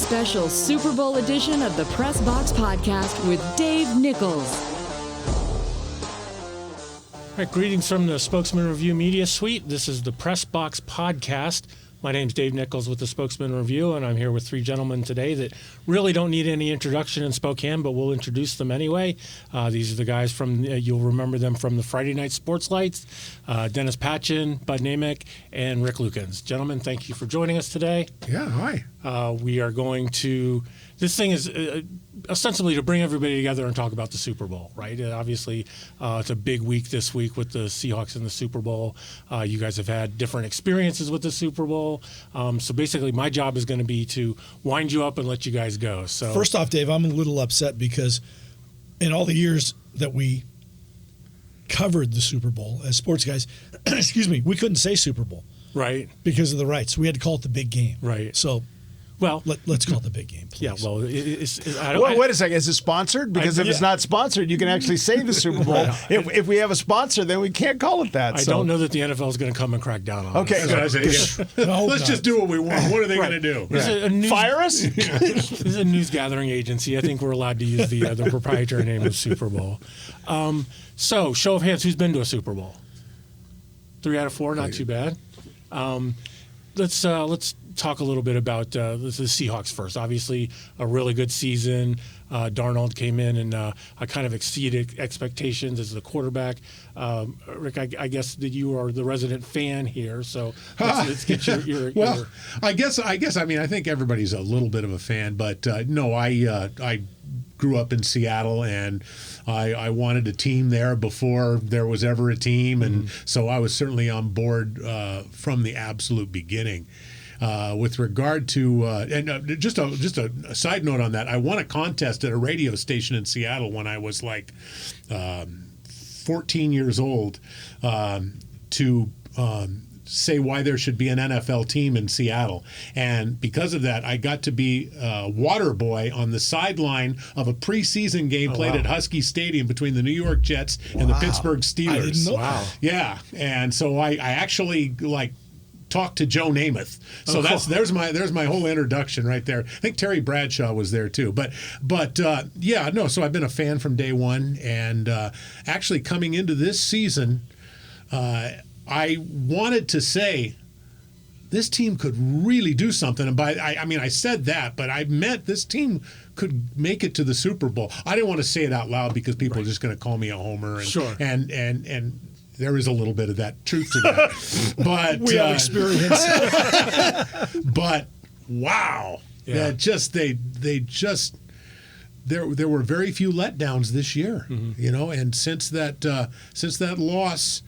special Super Bowl edition of the Press Box Podcast with Dave Nichols. All right, greetings from the Spokesman-Review Media Suite. This is the Press Box Podcast. My name's Dave Nichols with the Spokesman-Review, and I'm here with three gentlemen today that really don't need any introduction in Spokane, but we'll introduce them anyway. These are the guys from, you'll remember them from the Friday Night Sports Lights, Dennis Patchin, Nameck, and Rick Lukens. Gentlemen, thank you for joining us today. Yeah, hi. We are going to, this thing is ostensibly to bring everybody together and talk about the Super Bowl, right? Obviously, it's a big week this week with the Seahawks in the Super Bowl. You guys have had different experiences with the Super Bowl. So basically, my job is going to be to wind you up and let you guys go. So first off, Dave, I'm a little upset because in all the years that we covered the Super Bowl as sports guys, excuse me, we couldn't say Super Bowl. Right. Because of the rights. We had to call it the big game. Right. So, well, let's call it the big game, please. Yeah, well, wait a second. Is it sponsored? Because if it's not sponsored, you can actually say the Super Bowl. If we have a sponsor, then we can't call it that. I don't know that the NFL is going to come and crack down on us. Let's just do what we want. What are they going to do? Fire us? This is a news gathering agency. I think we're allowed to use the proprietary name of Super Bowl. So, show of hands, who's been to a Super Bowl? 3 out of 4, not too bad. Let's talk a little bit about the Seahawks first. Obviously, a really good season. Darnold came in and kind of exceeded expectations as the quarterback. Rick, I guess that you are the resident fan here, so let's get your well, I guess. I mean, I think everybody's a little bit of a fan, but no, I grew up in Seattle, and I wanted a team there before there was ever a team, and so I was certainly on board from the absolute beginning. With regard to just a side note on that, I won a contest at a radio station in Seattle when I was like 14 years old to say why there should be an NFL team in Seattle. And because of that, I got to be water boy on the sideline of a preseason game played at Husky Stadium between the New York Jets and the Pittsburgh Steelers. I didn't know that. Yeah. And so I actually talked to Joe Namath. So there's my whole introduction right there. I think Terry Bradshaw was there too. So I've been a fan from day one, and actually coming into this season, I wanted to say this team could really do something. And I said that, but I meant this team could make it to the Super Bowl. I didn't want to say it out loud because people are just going to call me a homer. And, and there is a little bit of that truth to that. But we have experience. But wow. Yeah. There were very few letdowns this year, and since that loss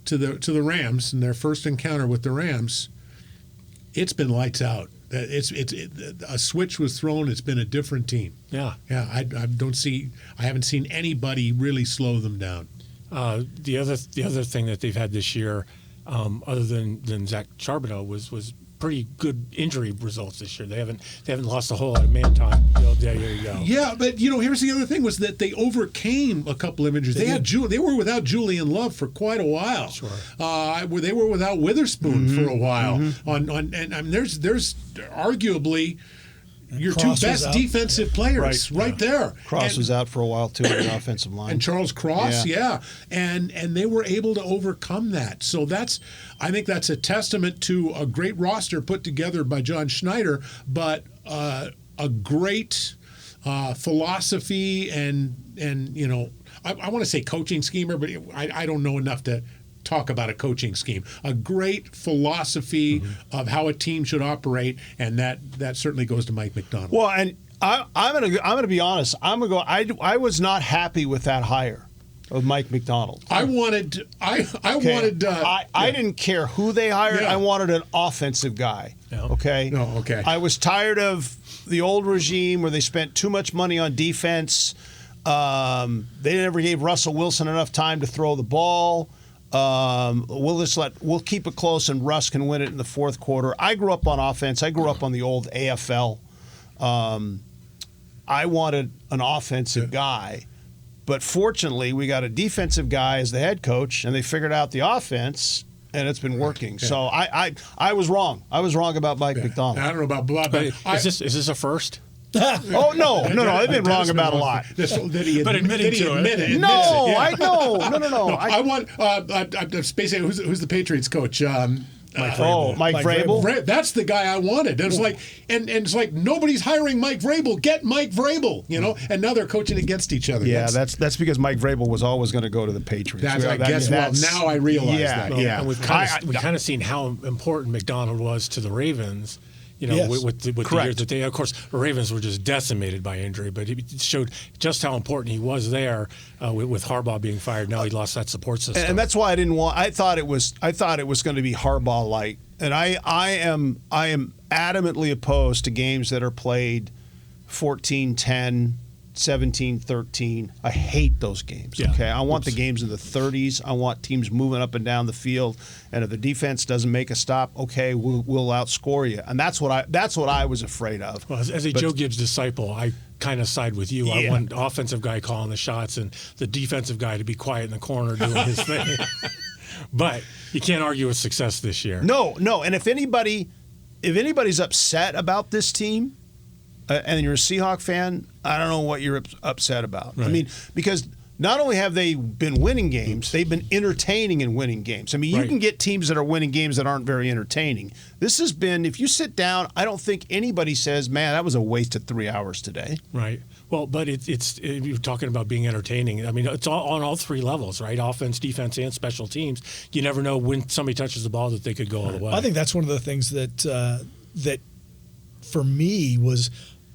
to the Rams in their first encounter with the Rams, it's been lights out. A switch was thrown. It's been a different team. Yeah. I haven't seen anybody really slow them down. The other thing that they've had this year, other than Zach Charbonneau, was pretty good injury results this year. They haven't lost a whole lot of man time. There you go. Yeah, but here's the other thing was that they overcame a couple of injuries. They were without Julian Love for quite a while. Sure. They were without Witherspoon for a while. And there's arguably your two best defensive players right there. Cross was out for a while too in the offensive line. And Charles Cross, and they were able to overcome that. So I think that's a testament to a great roster put together by John Schneider, but a great philosophy and I want to say coaching schemer, but I don't know enough to talk about a coaching scheme. A great philosophy of how a team should operate, and that certainly goes to Mike Macdonald. Well, and I'm gonna be honest. I was not happy with that hire of Mike Macdonald. I didn't care who they hired. I wanted an offensive guy. Yeah. Okay. No. Okay. I was tired of the old regime where they spent too much money on defense. They never gave Russell Wilson enough time to throw the ball. We'll keep it close, and Russ can win it in the fourth quarter. I grew up on offense. I grew up on the old AFL. I wanted an offensive guy, but fortunately, we got a defensive guy as the head coach, and they figured out the offense. and it's been working. So I was wrong. I was wrong about Mike McDonald. I don't know about Bob, but Is this a first? Oh no! I've been wrong about a lot. But admitting to it. No, yeah. I know. No. I want. Basically, who's the Patriots coach? Mike Vrabel. That's the guy I wanted. And it's like, and it's like nobody's hiring Mike Vrabel. Get Mike Vrabel, And now they're coaching against each other. Yeah, that's because Mike Vrabel was always going to go to the Patriots. Now I realize that. Yeah. And we've kind of seen how important McDonald was to the Ravens. With the years that they, of course, the Ravens were just decimated by injury, but it showed just how important he was there with Harbaugh being fired. Now he lost that support system, and that's why I didn't want. I thought it was going to be Harbaugh light, and I am adamantly opposed to games that are played 14-10. 17-13. I hate those games. Yeah. Okay, I want the games in the 30s. I want teams moving up and down the field, and if the defense doesn't make a stop, okay, we'll outscore you. And that's what I was afraid of. Well, as a Joe Gibbs disciple, I kind of side with you. I want the offensive guy calling the shots and the defensive guy to be quiet in the corner doing his thing. But you can't argue with success this year. No. And if anybody's upset about this team, and you're a Seahawk fan, I don't know what you're upset about. Right. I mean, because not only have they been winning games, they've been entertaining and winning games. I mean, you can get teams that are winning games that aren't very entertaining. This has been, if you sit down, I don't think anybody says, man, that was a waste of 3 hours today. Right. Well, but it's you're talking about being entertaining. I mean, it's all on all three levels, right? Offense, defense, and special teams. You never know when somebody touches the ball that they could go all the way. I think that's one of the things that for me was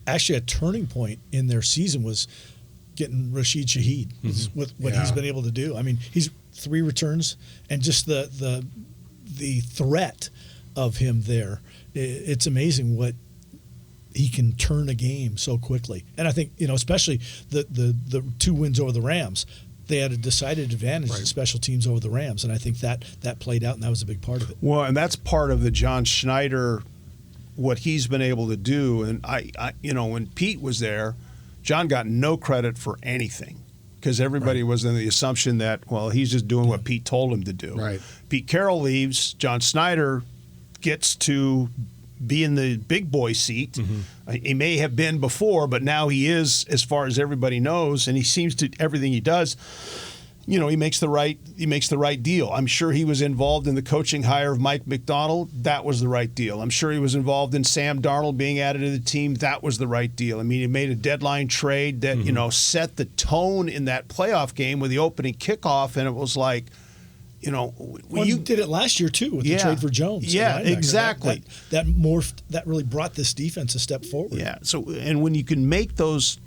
actually a turning point in their season was getting Rashid Shaheed with what he's been able to do. I mean, he's 3 returns and just the threat of him there. It's amazing what he can turn a game so quickly. And I think, especially the 2 wins over the Rams, they had a decided advantage in special teams over the Rams. And I think that played out, and that was a big part of it. Well, and that's part of the John Schneider, what he's been able to do. And I when Pete was there, John got no credit for anything because everybody was in the assumption that, well, he's just doing what Pete told him to do. Right. Pete Carroll leaves, John Schneider gets to be in the big boy seat. He may have been before, but now he is, as far as everybody knows, and he seems to, everything he does, he makes the right deal. I'm sure he was involved in the coaching hire of Mike McDonald. That was the right deal. I'm sure he was involved in Sam Darnold being added to the team. That was the right deal. I mean, he made a deadline trade that, set the tone in that playoff game with the opening kickoff, and it was like, you did it last year too with the trade for Jones. Yeah, exactly. That morphed. That really brought this defense a step forward. Yeah. So, and when you can make those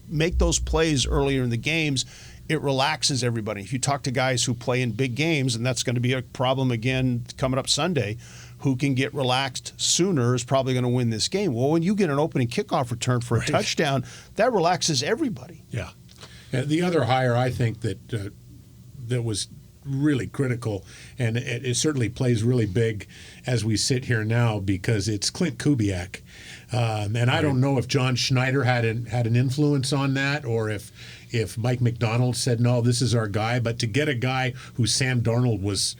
plays earlier in the games, it relaxes everybody. If you talk to guys who play in big games, and that's going to be a problem again coming up Sunday, who can get relaxed sooner is probably going to win this game. Well, when you get an opening kickoff return for a touchdown, that relaxes everybody. Yeah. The other hire I think that was really critical, and it certainly plays really big as we sit here now, because it's Clint Kubiak. And I don't know if John Schneider had an influence on that, or if Mike McDonald said, no, this is our guy. But to get a guy who Sam Darnold was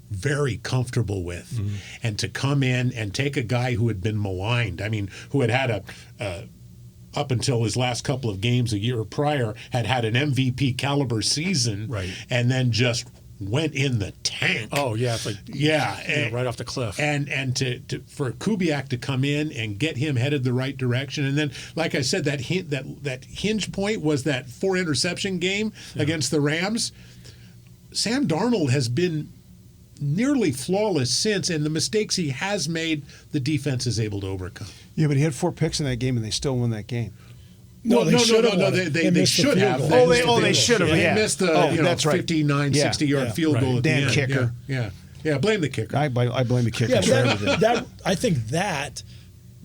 very comfortable with, and to come in and take a guy who had been maligned, I mean, who had up until his last couple of games a year prior, had an MVP caliber season, and then just went in the tank. Oh yeah, it's like right off the cliff. And for Kubiak to come in and get him headed the right direction, and then, like I said, that hinge point was that 4 interception game against the Rams. Sam Darnold has been nearly flawless since, and the mistakes he has made, the defense is able to overcome. Yeah, but he had 4 picks in that game, and they still won that game. No, they should have. They should have. They missed the 59, 60-yard field goal at the end. Kicker. Yeah, blame the kicker. I blame the kicker. I think that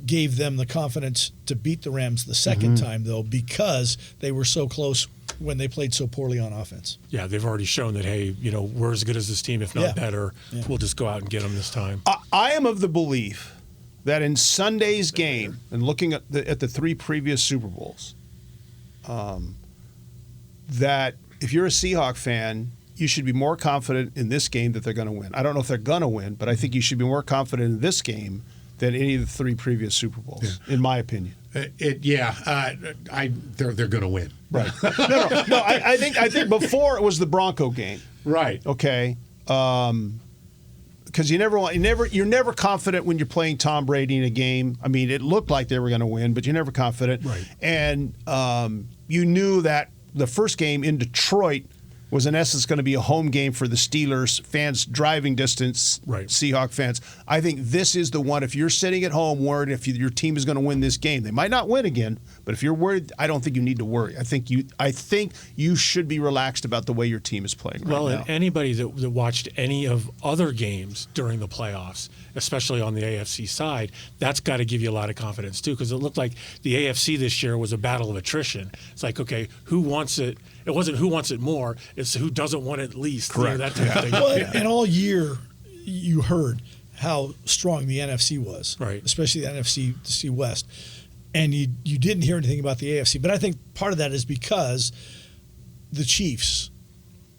gave them the confidence to beat the Rams the second time, though, because they were so close when they played so poorly on offense. Yeah, they've already shown that, hey, we're as good as this team, if not better. Yeah. We'll just go out and get them this time. I am of the belief that in Sunday's game, and looking at the 3 previous Super Bowls, that if you're a Seahawk fan, you should be more confident in this game that they're going to win. I don't know if they're going to win, but I think you should be more confident in this game than any of the 3 previous Super Bowls, in my opinion. They're going to win. Right. No. I think before it was the Bronco game. Right. Okay. Because you're never confident when you're playing Tom Brady in a game. I mean, it looked like they were going to win, but you're never confident. Right. And you knew that the first game in Detroit was in essence going to be a home game for the Steelers fans, driving distance, right. Seahawk fans. I think this is the one. If you're sitting at home worried if your team is going to win this game, they might not win again. But if you're worried, I don't think you need to worry. I think you should be relaxed about the way your team is playing right now. Well, and anybody that watched any of other games during the playoffs, especially on the AFC side, that's got to give you a lot of confidence too, because it looked like the AFC this year was a battle of attrition. It's like, okay, who wants it? It wasn't who wants it more. It's who doesn't want it least. Correct. That type of thing. Well, and all year you heard how strong the NFC was, right? Especially the NFC West, and you didn't hear anything about the AFC. But I think part of that is because the Chiefs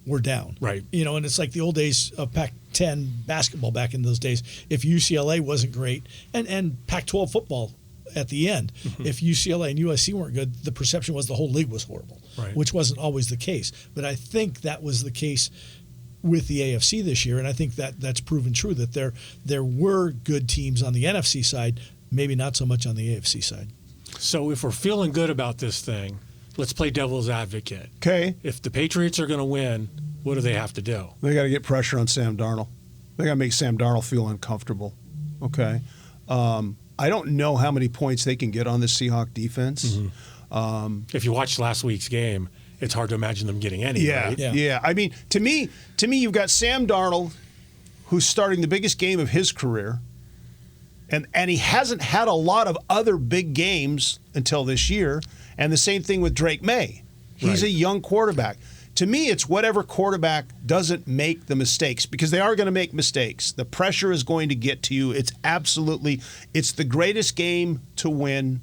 were down, right? And it's like the old days of Pac-10 basketball back in those days. If UCLA wasn't great, and Pac-12 football at the end, if UCLA and USC weren't good, the perception was the whole league was horrible, right. Which wasn't always the case. But I think that was the case with the AFC this year, and I think that's proven true that there were good teams on the NFC side, maybe not so much on the AFC side. So if we're feeling good about this thing, let's play devil's advocate. Okay. If the Patriots are going to win, what do they have to do? They got to get pressure on Sam Darnold. They got to make Sam Darnold feel uncomfortable. Okay. I don't know how many points they can get on the Seahawks defense. If you watched last week's game, it's hard to imagine them getting any. Yeah, right? yeah. I mean, to me, you've got Sam Darnold, who's starting the biggest game of his career, and he hasn't had a lot of other big games until this year. And the same thing with Drake May. He's a young quarterback. To me, it's whatever quarterback doesn't make the mistakes, because they are going to make mistakes. The pressure is going to get to you. It's the greatest game to win,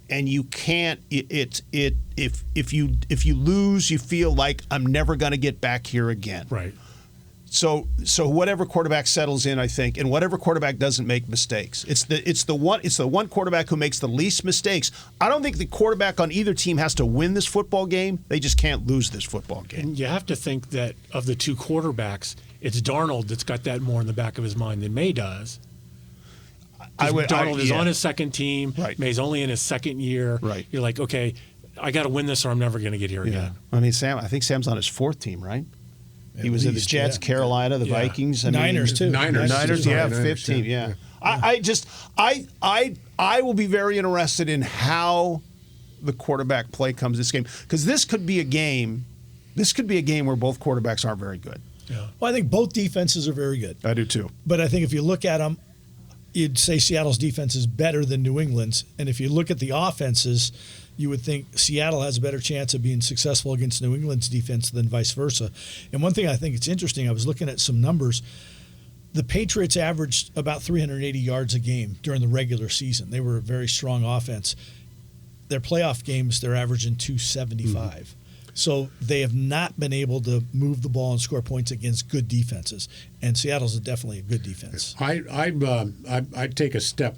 and you can't. If you lose, you feel like I'm never going to get back here again. Right. So whatever quarterback settles in, I think, and whatever quarterback doesn't make mistakes, it's the one quarterback who makes the least mistakes. I don't think the quarterback on either team has to win this football game. They just can't lose this football game. And you have to think that of the two quarterbacks, it's Darnold that's got that more in the back of his mind than May does. Darnold is on his second team. Right. May's only in his second year. Right. You're like, okay, I got to win this or I'm never going to get here again. I mean, I think Sam's on his fourth team, right? He was at the Jets, Carolina, the Vikings, Niners too. Niners, yeah, fifth team, yeah. I will be very interested in how the quarterback play comes this game, because this could be a game where both quarterbacks aren't very good. Yeah. Well, I think both defenses are very good. I do too. But I think if you look at them, you'd say Seattle's defense is better than New England's. And if you look at the offenses, you would think Seattle has a better chance of being successful against New England's defense than vice versa. And one thing I think it's interesting, I was looking at some numbers. The Patriots averaged about 380 yards a game during the regular season. They were a very strong offense. Their playoff games, they're averaging 275. So they have not been able to move the ball and score points against good defenses. And Seattle's definitely a good defense. I'd take a step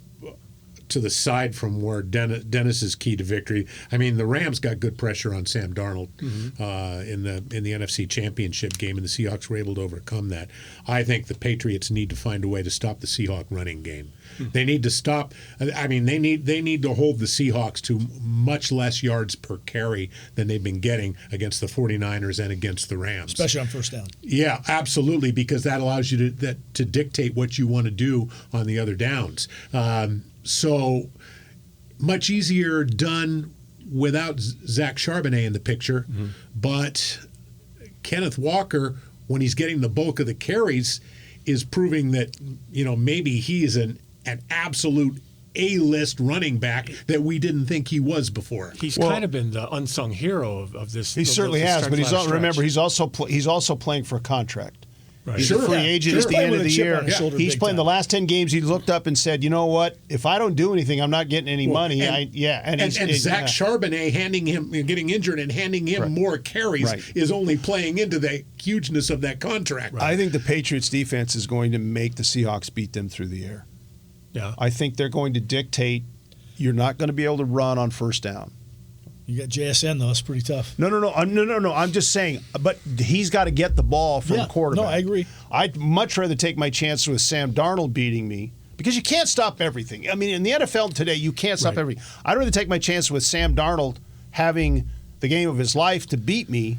to the side from where Dennis is key to victory. I mean, the Rams got good pressure on Sam Darnold in the NFC Championship game, and the Seahawks were able to overcome that. I think the Patriots need to find a way to stop the Seahawks running game. They need to stop. I mean, they need to hold the Seahawks to much less yards per carry than they've been getting against the 49ers and against the Rams, especially on first down. Yeah, absolutely, because that allows you to dictate what you want to do on the other downs. So much easier done without Zach Charbonnet in the picture. But Kenneth Walker, when he's getting the bulk of the carries, is proving that, maybe he is an absolute A-list running back that we didn't think he was before. He's kind of been the unsung hero of this. He certainly has, but he's also playing for a contract. Right. He's a free agent at the end of the year. He's big playing time. the last 10 games. He looked up and said, "You know what? If I don't do anything, I'm not getting any money." And Zach Charbonnet getting injured and handing him more carries is only playing into the hugeness of that contract. I think the Patriots defense is going to make the Seahawks beat them through the air. Yeah. I think they're going to dictate. You're not going to be able to run on first down. You got JSN though; it's pretty tough. No. I'm just saying, but he's got to get the ball from the quarterback. No, I agree. I'd much rather take my chances with Sam Darnold beating me because you can't stop everything. I mean, in the NFL today, you can't stop everything. I'd rather take my chances with Sam Darnold having the game of his life to beat me.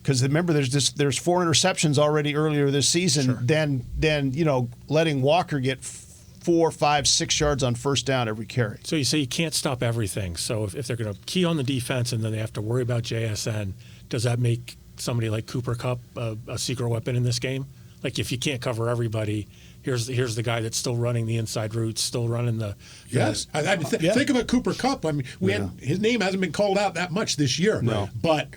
Because remember, there's 4 interceptions already earlier this season. Than letting Walker get 4, 5, 6 yards on first down every carry. So you say you can't stop everything. So if they're going to key on the defense and then they have to worry about JSN, does that make somebody like Cooper Kupp a secret weapon in this game? Like if you can't cover everybody, here's the guy that's still running the inside routes, still running the yes. Think about Cooper Kupp. I mean, his name hasn't been called out that much this year. No, but.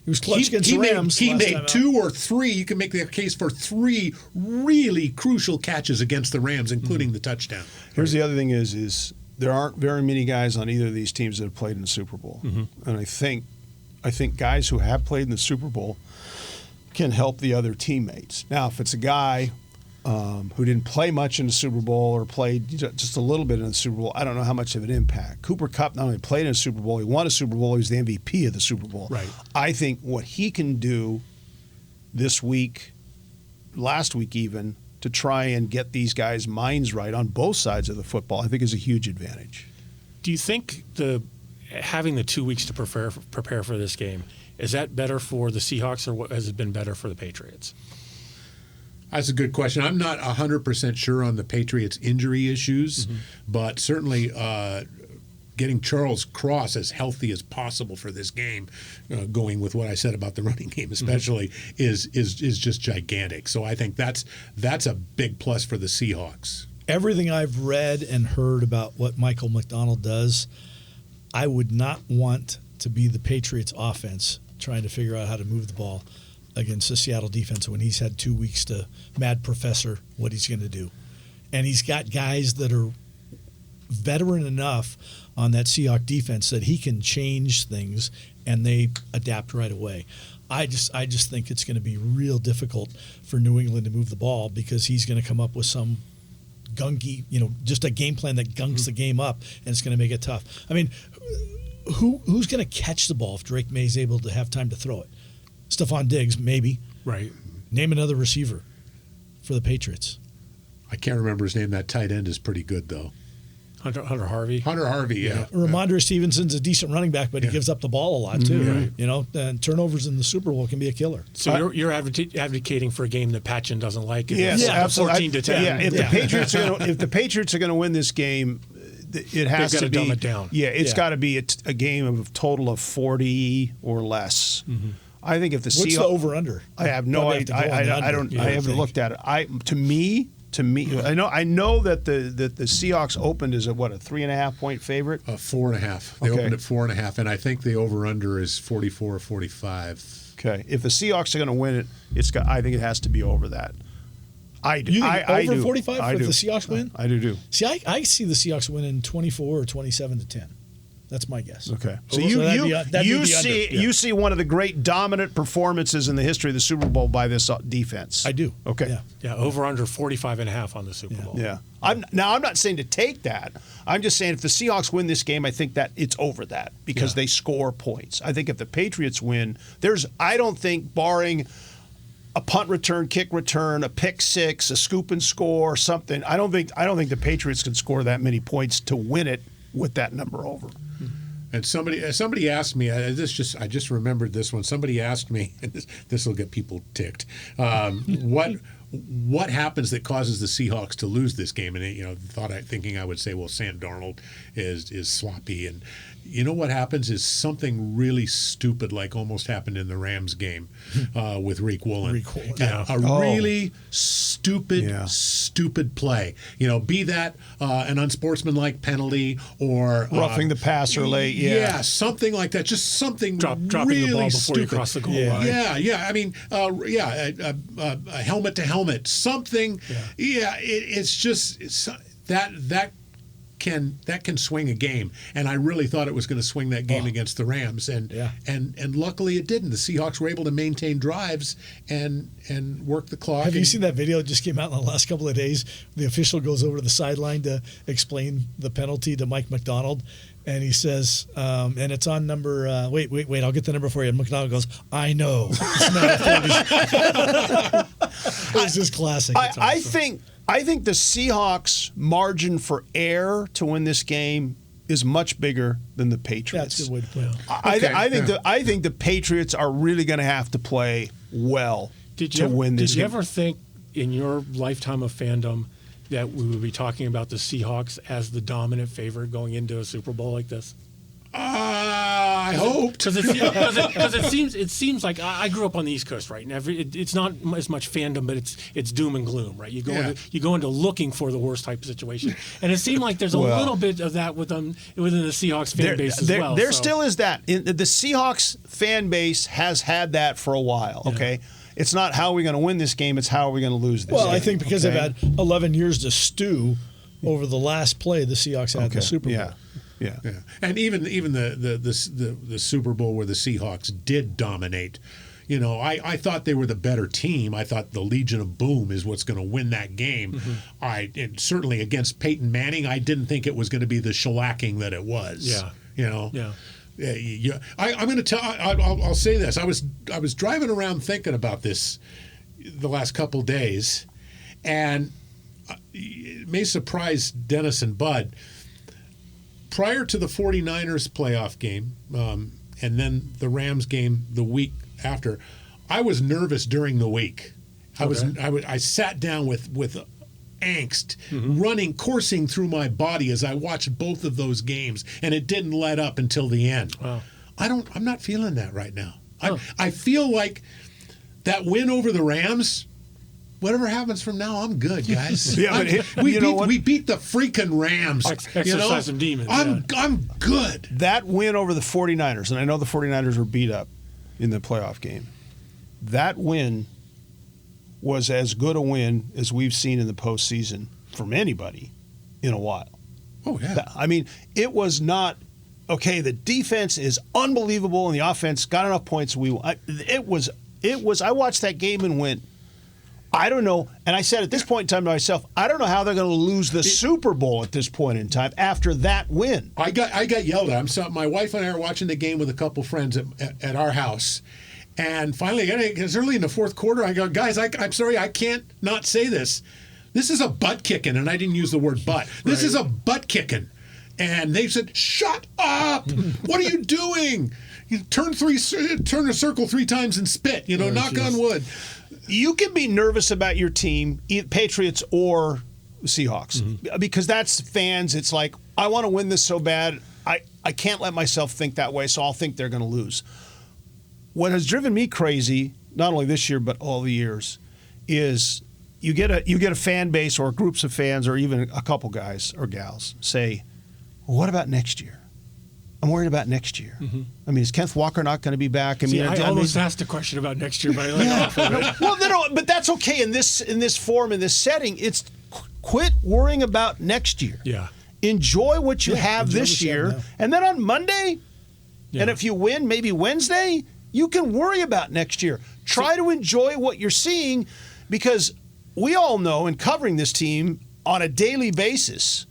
He was clutch against the Rams. He made 2 or 3. You can make the case for 3 really crucial catches against the Rams, including the touchdown. Here's the other thing: is there aren't very many guys on either of these teams that have played in the Super Bowl, and I think guys who have played in the Super Bowl can help the other teammates. Now, if it's a guy who didn't play much in the Super Bowl or played just a little bit in the Super Bowl, I don't know how much of an impact. Cooper Kupp not only played in a Super Bowl, he won a Super Bowl, he was the MVP of the Super Bowl. Right. I think what he can do this week, last week even, to try and get these guys' minds right on both sides of the football, I think is a huge advantage. Do you think having the 2 weeks to prepare for this game, is that better for the Seahawks or has it been better for the Patriots? That's a good question. I'm not 100% sure on the Patriots' injury issues, but certainly getting Charles Cross as healthy as possible for this game, going with what I said about the running game especially, is just gigantic. So I think that's a big plus for the Seahawks. Everything I've read and heard about what Michael McDonald does, I would not want to be the Patriots' offense trying to figure out how to move the ball against the Seattle defense when he's had 2 weeks to mad professor what he's going to do. And he's got guys that are veteran enough on that Seahawks defense that he can change things and they adapt right away. I just think it's going to be real difficult for New England to move the ball because he's going to come up with some gunky, just a game plan that gunks the game up, and it's going to make it tough. I mean, who's going to catch the ball if Drake May's able to have time to throw it? Stephon Diggs, maybe. Right. Name another receiver for the Patriots. I can't remember his name. That tight end is pretty good, though. Hunter Harvey. Hunter Harvey, yeah. Ramondre Stevenson's a decent running back, but he gives up the ball a lot too. Right. And turnovers in the Super Bowl can be a killer. So you're advocating for a game that Patchin doesn't like. Yes, absolutely. 14-10. Yeah, if the Patriots are going to win this game, it has to be dumb it down. Yeah, it's got to be a game of a total of 40 or less. I think if the What's the over under? I have no idea. I don't. I haven't looked at it. To me, I know that the Seahawks opened as a 3.5 point favorite. 4.5. They opened at 4.5, and I think the over under is 44 or 45. Okay, if the Seahawks are going to win it, I think it has to be over that. I do. You think I over do. 45 if the Seahawks win? I do. See, I see the Seahawks winning 24 or 27-10. That's my guess. Okay. So that'd be you see one of the great dominant performances in the history of the Super Bowl by this defense. I do. Okay. Yeah, over under 45.5 on the Super Bowl. Yeah. I'm not saying to take that. I'm just saying if the Seahawks win this game, I think that it's over that because they score points. I think if the Patriots win, I don't think barring a punt return, kick return, a pick six, a scoop and score, something. I don't think the Patriots can score that many points to win it with that number over. And somebody asked me. I just remembered this one. Somebody asked me. And this will get people ticked. what happens that causes the Seahawks to lose this game? And thinking I would say, well, Sam Darnold is sloppy, and you know what happens is something really stupid, like almost happened in the Rams game with Reek Woolen. Really stupid play. Be that an unsportsmanlike penalty or roughing the passer late. Yeah, something like that. Just something dropping really the ball before stupid. you cross the goal line. Yeah. I mean, a helmet to helmet. Something. Yeah, it's just that can swing a game, and I really thought it was going to swing that game against the Rams, and luckily it didn't. The Seahawks were able to maintain drives and work the clock. Have you seen that video that just came out in the last couple of days? The official goes over to the sideline to explain the penalty to Mike McDonald, and he says, and it's on number. Wait, I'll get the number for you. And McDonald goes, "I know." It's not a 40. It was just classic. I think the Seahawks' margin for error to win this game is much bigger than the Patriots. That's a good way to put it. I think the Patriots are really going to have to play well to win this game. Did you ever think in your lifetime of fandom that we would be talking about the Seahawks as the dominant favorite going into a Super Bowl like this? I hope, because it seems like I grew up on the East Coast, right? And it's not as much fandom, but it's doom and gloom, right? You go into looking for the worst type of situation, and it seemed like there's a little bit of that within the Seahawks fan base as well. There still is that. The Seahawks fan base has had that for a while. Okay. It's not how are we going to win this game, it's how are we going to lose this game. Well, I think because they've had 11 years to stew over the last play the Seahawks had in the Super Bowl. Yeah, and even the Super Bowl where the Seahawks did dominate, I thought they were the better team. I thought the Legion of Boom is what's going to win that game. And certainly against Peyton Manning, I didn't think it was going to be the shellacking that it was. I'm going to tell. I'll say this. I was driving around thinking about this the last couple days, and it may surprise Dennis and Bud. Prior to the 49ers playoff game, and then the Rams game the week after, I was nervous during the week. I sat down with angst coursing through my body as I watched both of those games, and it didn't let up until the end. Wow. I'm not feeling that right now. I feel like that win over the Rams, whatever happens from now, I'm good, guys. We beat the freaking Rams. Exercise some demons. I'm good. That win over the 49ers, and I know the 49ers were beat up in the playoff game. That win was as good a win as we've seen in the postseason from anybody in a while. Oh, yeah. I mean, it was not, okay, the defense is unbelievable and the offense got enough points. I watched that game and went, I don't know. And I said at this point in time to myself, I don't know how they're going to lose the Super Bowl at this point in time after that win. I got yelled at. My wife and I are watching the game with a couple friends at our house. And finally, it's early in the fourth quarter. I go, guys, I'm sorry, I can't not say this. This is a butt kicking, and I didn't use the word butt. This is a butt kicking. And they said, shut up. What are you doing? You turn a circle 3 times and spit, knock on wood. You can be nervous about your team, Patriots or Seahawks, because that's fans. It's like, I want to win this so bad. I can't let myself think that way, so I'll think they're going to lose. What has driven me crazy, not only this year but all the years, is you get a fan base or groups of fans or even a couple guys or gals say, well, what about next year? I'm worried about next year. I mean, is Kenneth Walker not going to be back? I almost asked a question about next year, but but that's okay in this form, in this setting. It's quit worrying about next year. Yeah. Enjoy what you have this year, and then on Monday, and if you win, maybe Wednesday, you can worry about next year. Try to enjoy what you're seeing, because we all know in covering this team on a daily basis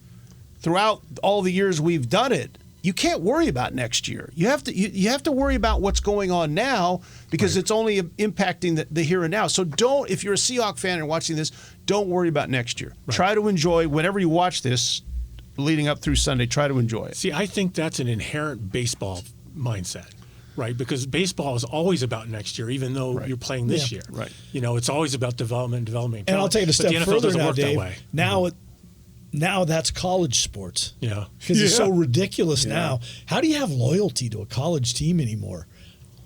throughout all the years we've done it, you can't worry about next year. You have to worry about what's going on now, because it's only impacting the here and now. So if you're a Seahawks fan and watching this, don't worry about next year. Right. Try to enjoy whenever you watch this leading up through Sunday. Try to enjoy it. See, I think that's an inherent baseball mindset. right? Because baseball is always about next year, even though you're playing this year. Right. It's always about development. And I'll take it a step the NFL further doesn't now, work Dave. that way. Now that's college sports. Yeah. Because it's so ridiculous now. How do you have loyalty to a college team anymore?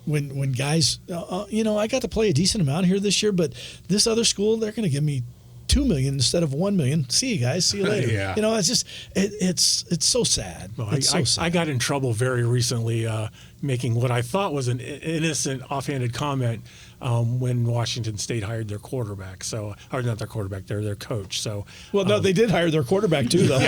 When guys, I got to play a decent amount here this year, but this other school, they're going to give me $2 million instead of $1 million. See you guys. See you later. Yeah. It's just it's so sad. Well, It's so sad. I got in trouble very recently making what I thought was an innocent, offhanded comment when Washington State hired their quarterback. So, or not their quarterback, their coach. So, Well, no, they did hire their quarterback too, though.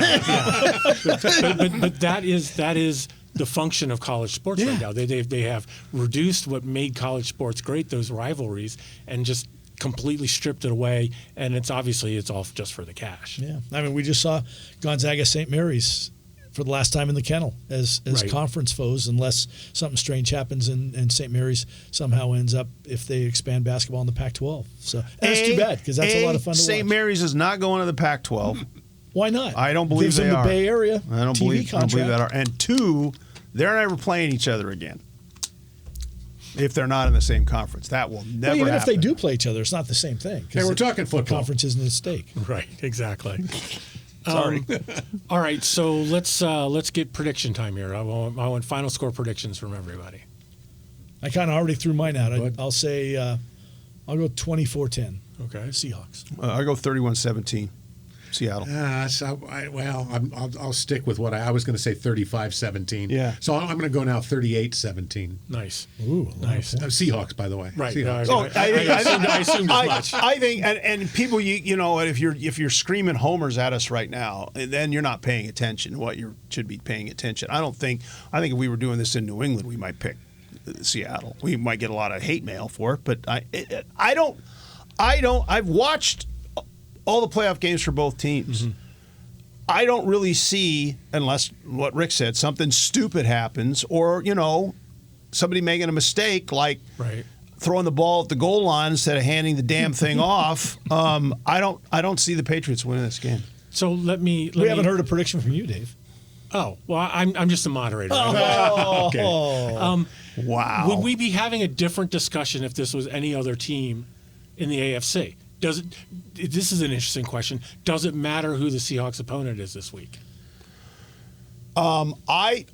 but that is the function of college sports right now. They have reduced what made college sports great, those rivalries, and just completely stripped it away. And it's all just for the cash. Yeah, I mean, we just saw Gonzaga St. Mary's for the last time in the kennel as Right. conference foes, unless something strange happens and St. Mary's somehow ends up, if they expand basketball in the Pac-12. So and that's too bad, because that's a lot of fun to watch. St. Mary's is not going to the Pac-12. Why not? I don't believe Gives they them are. the Bay Area I don't TV believe contract. that are. And two, they're never playing each other again. If they're not in the same conference, that will never Well, even happen. if they do play each other, it's not the same thing. 'cause Hey, we're the- talking the football. conference isn't at stake. Right, exactly. Sorry. All right, so let's get prediction time here. I want final score predictions from everybody. I kind of already threw mine out. What? I'll say I'll go 24-10. Okay. Seahawks. I go 31-17, Seattle. I'll stick with what I was going to say, 35-17. Yeah. So I'm going to go now 38-17. Nice. Ooh, Nice. Seahawks, by the way. Right. Seahawks. No, I assumed as much. I think, and people, if you're screaming homers at us right now, then you're not paying attention. What you should be paying attention. I think if we were doing this in New England, we might pick Seattle. We might get a lot of hate mail for it, but I don't. I've watched all the playoff games for both teams. Mm-hmm. I don't really see, unless what Rick said, something stupid happens, or somebody making a mistake like Right. throwing the ball at the goal line instead of handing the damn thing off. I don't see the Patriots winning this game. So let me. We haven't heard a prediction from you, Dave. Oh well, I'm just a moderator. Oh. Wow. Would we be having a different discussion if this was any other team in the AFC? This is an interesting question. Does it matter who the Seahawks opponent is this week? I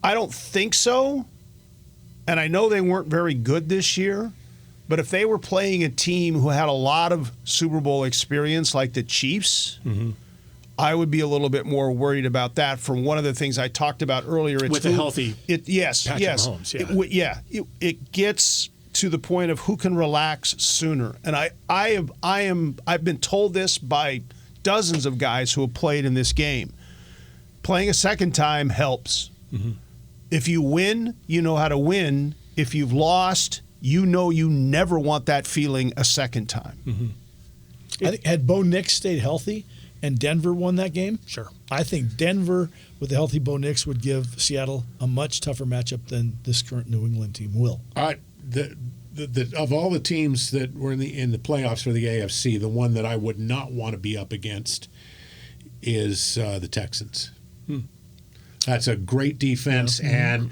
don't think so. And I know they weren't very good this year, but if they were playing a team who had a lot of Super Bowl experience like the Chiefs, I would be a little bit more worried about that. From one of the things I talked about earlier, it's With a healthy Patrick Mahomes, it gets to the point of who can relax sooner. And I've been told this by dozens of guys who have played in this game. Playing a second time helps. If you win, you know how to win. If you've lost, you know you never want that feeling a second time. I think had Bo Nix stayed healthy and Denver won that game, Sure. I think Denver with a healthy Bo Nix would give Seattle a much tougher matchup than this current New England team will. Of all the teams that were in the playoffs for the AFC, the one that I would not want to be up against is the Texans. That's a great defense, and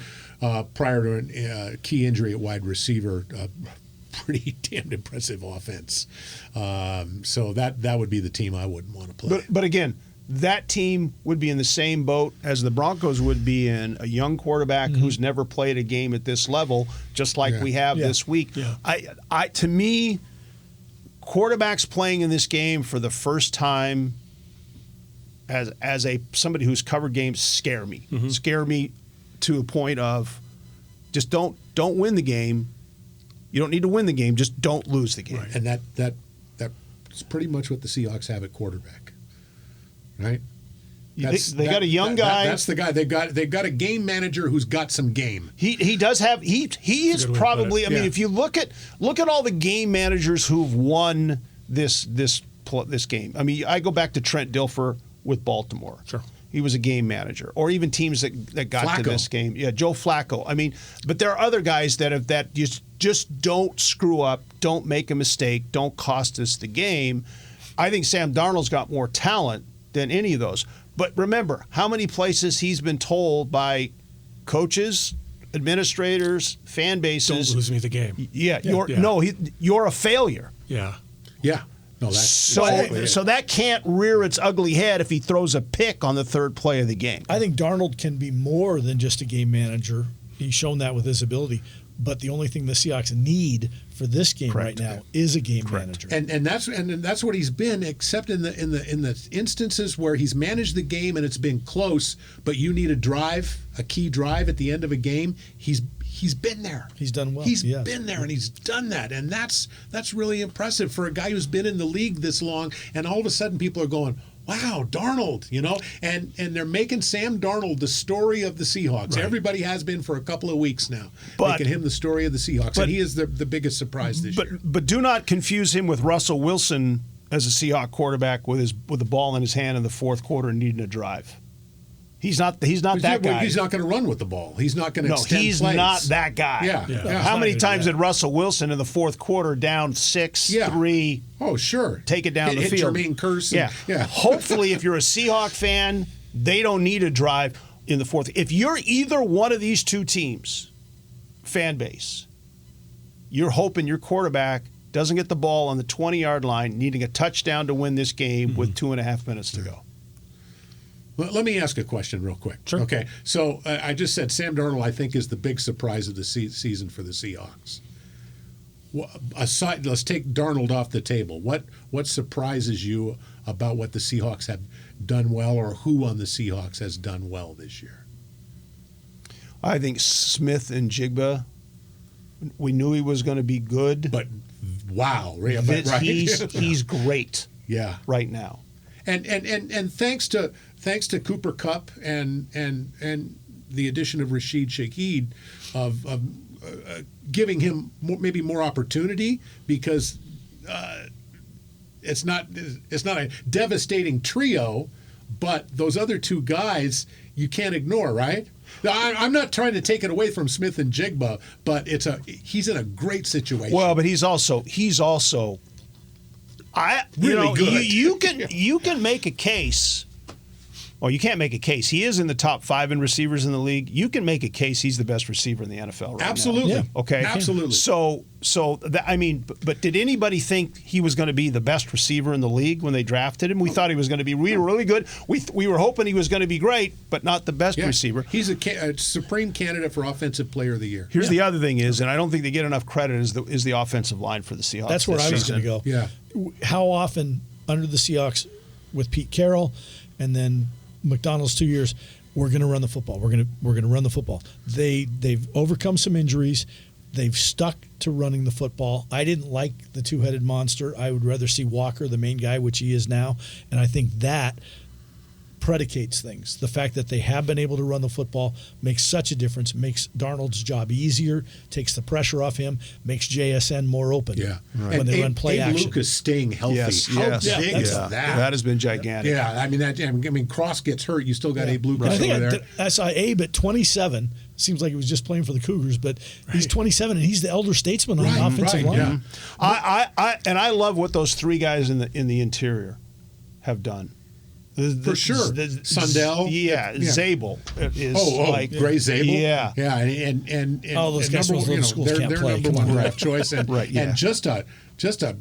prior to a key injury at wide receiver, pretty damn impressive offense. So that would be the team I wouldn't want to play. But again, that team would be in the same boat as the Broncos would be in, a young quarterback who's never played a game at this level, just like we have this week. Yeah. To me, quarterbacks playing in this game for the first time as somebody who's covered games scare me. Scare me to a point of just don't win the game. You don't need to win the game. Just don't lose the game. Right. And that's pretty much what the Seahawks have at quarterback, right? They got a young guy. That's the guy. They've got a game manager who's got some game. He does have he is good way to probably. put I it. mean, if you look at all the game managers who've won this game. I mean, I go back to Trent Dilfer with Baltimore. Sure. He was a game manager, or even teams that got to Flacco. this game. Yeah, Joe Flacco. I mean, but there are other guys that just don't screw up, don't make a mistake, don't cost us the game. I think Sam Darnold's got more talent than any of those. But remember, how many places he's been told by coaches administrators, fan bases. Don't lose me the game. Yeah, Yeah. you're a failure. Yeah. Yeah. No, that's So, exactly it. so that can't rear its ugly head if he throws a pick on the third play of the game. I think Darnold can be more than just a game manager. He's shown that with his ability. But the only thing the Seahawks need for this game right now is a game manager. And that's what he's been, except in the instances where he's managed the game and it's been close, but you need a key drive at the end of a game. He's been there. He's done well. He's been there and he's done that, and that's really impressive for a guy who's been in the league this long. And all of a sudden, people are going, "Wow, Darnold!" and they're making Sam Darnold the story of the Seahawks. Right. Everybody has been for a couple of weeks now, making him the story of the Seahawks, and he is the biggest surprise this year. But do not confuse him with Russell Wilson as a Seahawk quarterback with the ball in his hand in the fourth quarter and needing a drive. He's not that guy. He's not going to run with the ball. He's not going to extend plays. No, he's not that guy. Yeah. How many times did Russell Wilson in the fourth quarter down 6-3? Oh, sure. Take it down the hit field. Jermaine Kearse. Yeah. Hopefully, if you're a Seahawk fan, they don't need a drive in the fourth. If you're either one of these two teams, fan base, you're hoping your quarterback doesn't get the ball on the 20-yard line, needing a touchdown to win this game with 2.5 minutes to go. Well, let me ask a question real quick. Sure. Okay. So I just said Sam Darnold, I think, is the big surprise of the season for the Seahawks. Let's take Darnold off the table. What surprises you about what the Seahawks have done well, or who on the Seahawks has done well this year? I think Smith and Jigba, we knew he was going to be good. But wow, right? He's great. Yeah. Right now. And thanks to Cooper Kupp and the addition of Rashid Shaheed of giving him maybe more opportunity, because it's not a devastating trio, but those other two guys you can't ignore, right? Now, I'm not trying to take it away from Smith and Jigba, but he's in a great situation. Well, but he's also really good. You can make a case. Well, you can't make a case. He is in the top 5 in receivers in the league. You can make a case he's the best receiver in the NFL right Absolutely. now. Yeah. Okay. Absolutely. But did anybody think he was going to be the best receiver in the league when they drafted him? We thought he was going to be really, really good. We were hoping he was going to be great, but not the best receiver. He's a supreme candidate for Offensive Player of the Year. Here's the other thing is, and I don't think they get enough credit, is the offensive line for the Seahawks. That's where I was going to go. Yeah. How often under the Seahawks with Pete Carroll and then McDonald's 2 years, we're going to run the football. We're going to run the football. They've overcome some injuries. They've stuck to running the football. I didn't like the two-headed monster. I would rather see Walker, the main guy, which he is now. And I think that predicates things. The fact that they have been able to run the football makes such a difference, makes Darnold's job easier, takes the pressure off him, makes JSN more open when they run play action. Lucas staying healthy. Yes. How big is that? That has been gigantic. Yeah, I mean, Cross gets hurt, you still got Abe Lucas I over there. think I saw Abe at 27. Seems like he was just playing for the Cougars, but he's 27 and he's the elder statesman on the offensive line. Yeah. I love what those three guys in the interior have done. For sure. Sundell. Zabel is Gray Zabel. Yeah. Yeah, and all those guys from those little schools can't they're play. number one draft choice, and and just a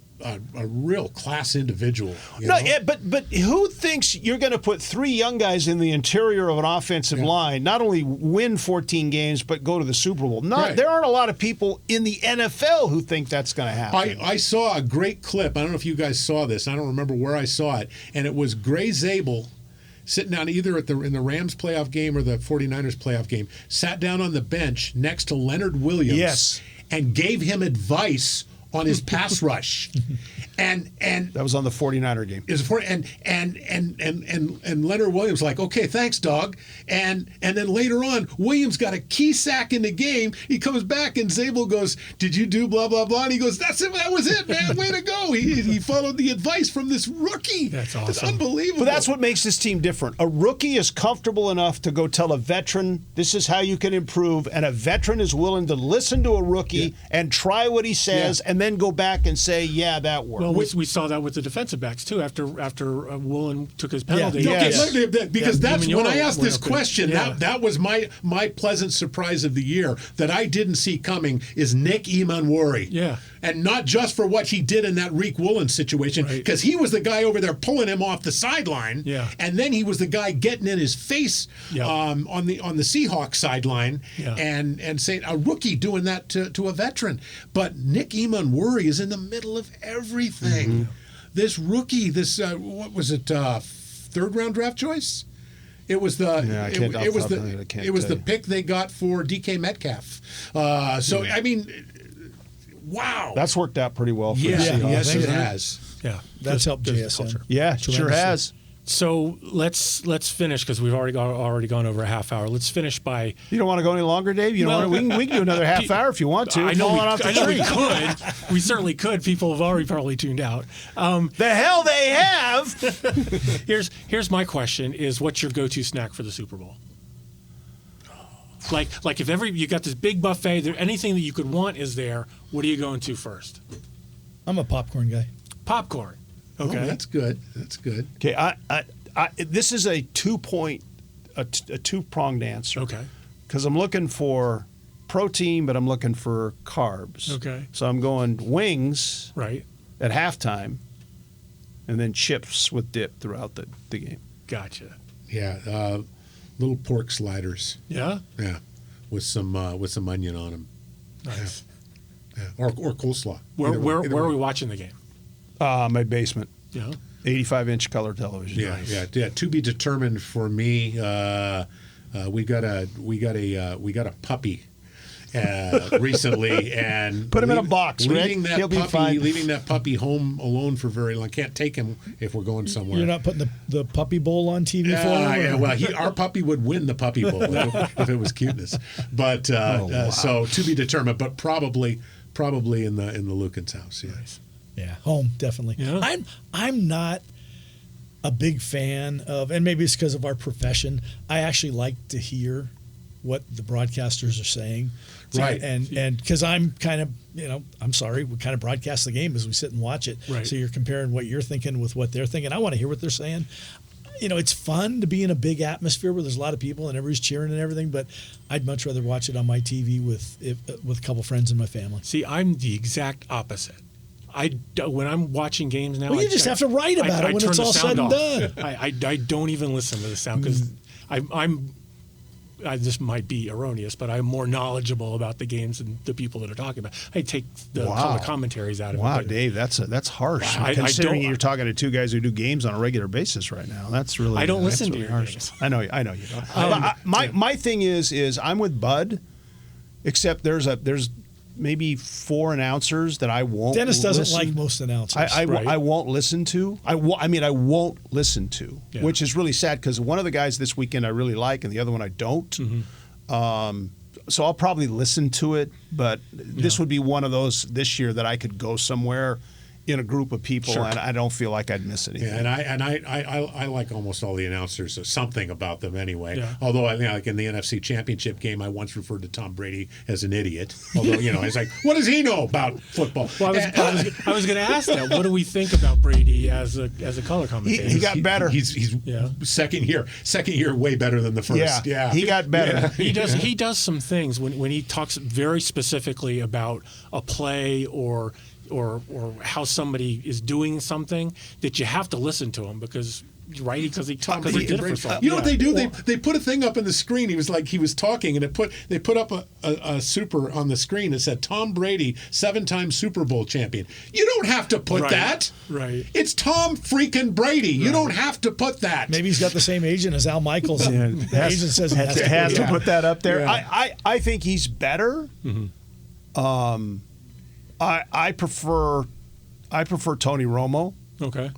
real class individual. But who thinks you're going to put 3 young guys in the interior of an offensive line, not only win 14 games, but go to the Super Bowl? There aren't a lot of people in the NFL who think that's going to happen. I saw a great clip. I don't know if you guys saw this. I don't remember where I saw it. And it was Gray Zabel sitting down either in the Rams playoff game or the 49ers playoff game, sat down on the bench next to Leonard Williams and gave him advice on his pass rush. And that was on the 49er game. And Leonard Williams like, okay, thanks, dog. And then later on, Williams got a key sack in the game. He comes back and Zabel goes, did you do blah, blah, blah? And he goes, that's it. That was it, man. Way to go. He followed the advice from this rookie. That's awesome. It's unbelievable. But that's what makes this team different. A rookie is comfortable enough to go tell a veteran, this is how you can improve. And a veteran is willing to listen to a rookie and try what he says and and then go back and say, yeah, that worked. Well, we saw that with the defensive backs too. After Woolen took his penalty, Because that's when I asked this question. Yeah. That was my pleasant surprise of the year that I didn't see coming is Nick Emanwori. Yeah. And not just for what he did in that Reek Woolen situation, because he was the guy over there pulling him off the sideline, and then he was the guy getting in his face on the Seahawks sideline, and saying a rookie doing that to a veteran. But Nick Emanwori is in the middle of everything. Mm-hmm. This rookie, what was it, third round draft choice? It was the pick they got for DK Metcalf. I mean. Wow. That's worked out pretty well for the Seahawks. Yes, it has. Yeah, that's helped JSN. Yeah, sure has. So let's finish because we've already gone over a half hour. Let's finish by. You don't want to go any longer, Dave? We can do another half hour if you want to. I know we could. We certainly could. People have already probably tuned out. The hell they have. Here's my question: is what's your go-to snack for the Super Bowl? Like if you got this big buffet, anything that you could want is there. What are you going to first? I'm a popcorn guy. Popcorn. Okay, oh, that's good. That's good. Okay, this is a two-pronged answer. Okay, because I'm looking for protein, but I'm looking for carbs. Okay, so I'm going wings at halftime, and then chips with dip throughout the game. Gotcha. Yeah. Little pork sliders. Yeah, with some onion on them. Nice. Yeah. Or coleslaw. Where are we watching the game? My basement. Yeah. 85-inch color television. Yeah, nice. yeah. To be determined for me. We got a puppy. Recently, and put him in a box. Leaving He'll be fine. Leaving that puppy home alone for very long. Can't take him if we're going somewhere. You're not putting the puppy bowl on TV for him? Yeah, well, our puppy would win the puppy bowl if it was cuteness. But so to be determined. But probably in the Lukens house. Yeah. Nice. Yeah, home definitely. Yeah. I'm not a big fan of, and maybe it's because of our profession. I actually like to hear what the broadcasters are saying. Right. And because I'm kind of, I'm sorry, we kind of broadcast the game as we sit and watch it. Right. So you're comparing what you're thinking with what they're thinking. I want to hear what they're saying. It's fun to be in a big atmosphere where there's a lot of people and everybody's cheering and everything, but I'd much rather watch it on my TV with a couple friends in my family. See, I'm the exact opposite. When I'm watching games now, you just have to write about it when it's all said and done. I don't even listen to the sound because this might be erroneous, but I'm more knowledgeable about the games and the people that are talking about. I take the commentaries out of it. Wow, Dave, that's harsh. Considering you're talking to two guys who do games on a regular basis right now, that's really. I don't listen to really your harsh. games. I know you don't. My thing is I'm with Bud, except there's maybe 4 announcers that I won't. Dennis doesn't like most announcers. I won't listen to. I won't listen to, which is really sad because one of the guys this weekend I really like and the other one I don't. Mm-hmm. So I'll probably listen to it, but this would be one of those this year that I could go somewhere in a group of people, and I don't feel like I'd miss anything. Yeah, and I like almost all the announcers. So something about them anyway. Yeah. Although like in the NFC Championship game, I once referred to Tom Brady as an idiot. Although it's like, what does he know about football? Well, I was going to ask that. What do we think about Brady as a color commentator? He got better. He's second year way better than the first. Yeah, he got better. Yeah. He does some things when he talks very specifically about a play or how somebody is doing something that you have to listen to him because he did it for so long. You know what they do? They put a thing up on the screen. He was talking, and they put up a super on the screen that said Tom Brady, 7-time Super Bowl champion. You don't have to put that. Right. It's Tom freaking Brady. You don't have to put that. Maybe he's got the same agent as Al Michaels. The agent says has to put that up there. Yeah. I think he's better. Mm-hmm. I prefer Tony Romo. Okay.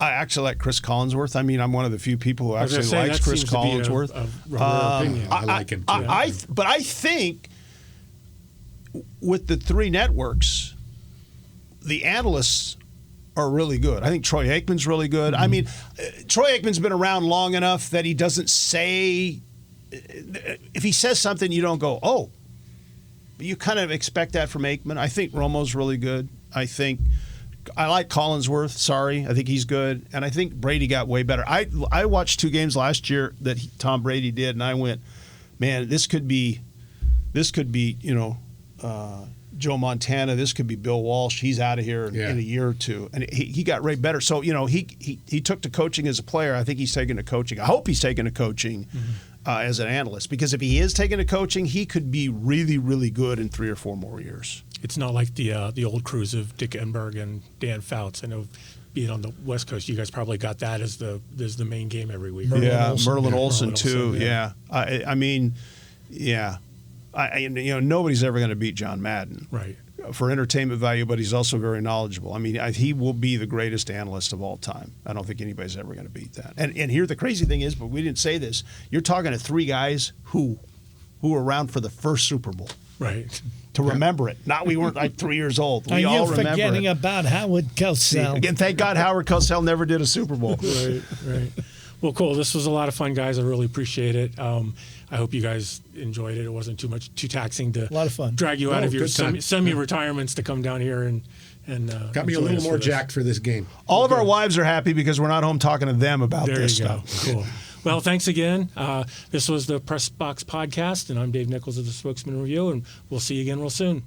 I actually like Chris Collinsworth. I mean, I'm one of the few people who actually likes Chris Collinsworth. I like him too. But I think with the 3 networks, the analysts are really good. I think Troy Aikman's really good. Mm-hmm. I mean, Troy Aikman's been around long enough that he doesn't say. If he says something, you don't go, oh. You kind of expect that from Aikman. I think Romo's really good. I think I like Collinsworth. Sorry, I think he's good, and I think Brady got way better. I watched 2 games last year that Tom Brady did, and I went, man, this could be Joe Montana. This could be Bill Walsh. He's out of here in a year or two, and he got way better. So he took to coaching as a player. I think he's taken to coaching. I hope he's taken to coaching as an analyst, because if he is taking to coaching, he could be really, really good in 3 or 4 more years. It's not like the old crews of Dick Enberg and Dan Fouts. I know, being on the West Coast, you guys probably got that as the main game every week. Merlin Olsen too. Yeah. I mean, nobody's ever going to beat John Madden, right? For entertainment value, but he's also very knowledgeable. I mean, he will be the greatest analyst of all time. I don't think anybody's ever going to beat that. And here the crazy thing is, but we didn't say this. You're talking to 3 guys who were around for the first Super Bowl. Right. To remember it. Not we weren't like 3 years old. We Are all you remember forgetting it. about Howard Cosell? Again, thank God Howard Cosell never did a Super Bowl. Right. Well, cool. This was a lot of fun, guys. I really appreciate it. I hope you guys enjoyed it. It wasn't too taxing to a lot of fun. Drag you out of your good time. semi-retirements to come down here and got me a enjoy little us more for this. jacked for this game. All of our wives are happy because we're not home talking to them about There this you go. stuff. Cool. Well, thanks again. This was the Press Box Podcast, and I'm Dave Nichols of the Spokesman-Review, and we'll see you again real soon.